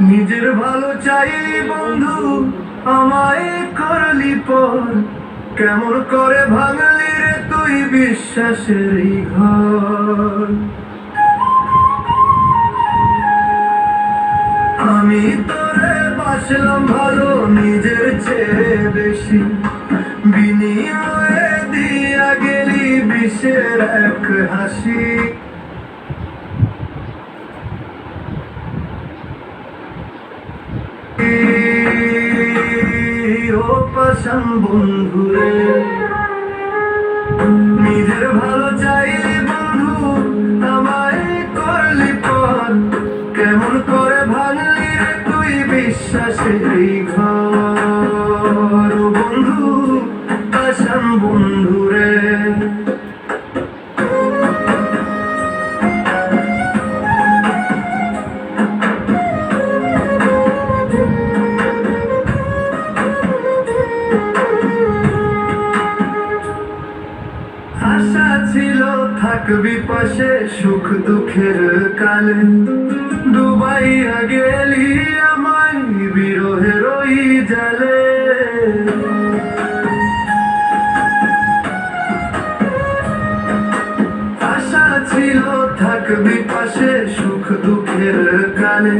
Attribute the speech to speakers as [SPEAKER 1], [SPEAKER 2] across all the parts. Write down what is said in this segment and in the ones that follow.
[SPEAKER 1] নিজের ভালো চাই বন্ধু, আমায় করলি পর, কেমন করে ভাঙলি রে তুই বিশ্বাসের এই ঘর। আমি তোরে বাসলাম ভালো নিজের চেয়ে বেশি, বিনিময়ে দিয়া গেলি বিষের এক হাসি। ও পাষাণ বন্ধুরে, নিজের ভালো চাইলি বন্ধু, আমায় করলি পর, কেমন করে ভাঙলি রে তুই বিশ্বাসের এই ঘর। ও বন্ধু, পাষাণ বন্ধুরে। আশা ছিল থাকবি পাশে সুখ দুঃখের কালে, ডুবাইয়া গেলি আমায় বিরহের ওই জালে। আশা ছিল থাকবি পাশে সুখ দুঃখের কালে,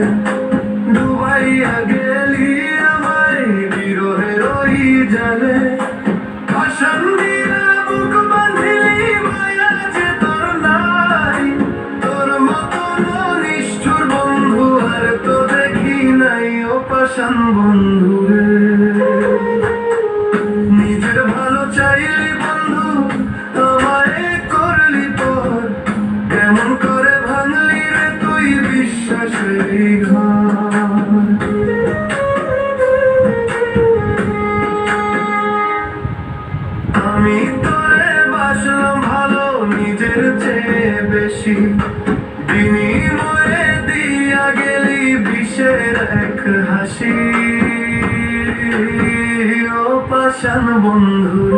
[SPEAKER 1] ডুবাইয়া গেলি আমায় বিরহের ওই জালে। আশার নিয়া বুক বাঁধিলি মায়া যে তোর নাই, তোর মতন নিষ্ঠুর বন্ধু আর তো দেখি নাই। ও পাষাণ বন্ধু রে, নিজের ভালো চাইলি বন্ধু, আমায় করলি পর, কেমন করে ভাঙলি রে তুই বিশ্বাসের ঘর। আমি তোরে বাসলাম ভালো নিজের চেয়ে বেশি, বিনিময়ে দিয়া গেলি বিষের এক হাসি। ও পাষাণ বন্ধু।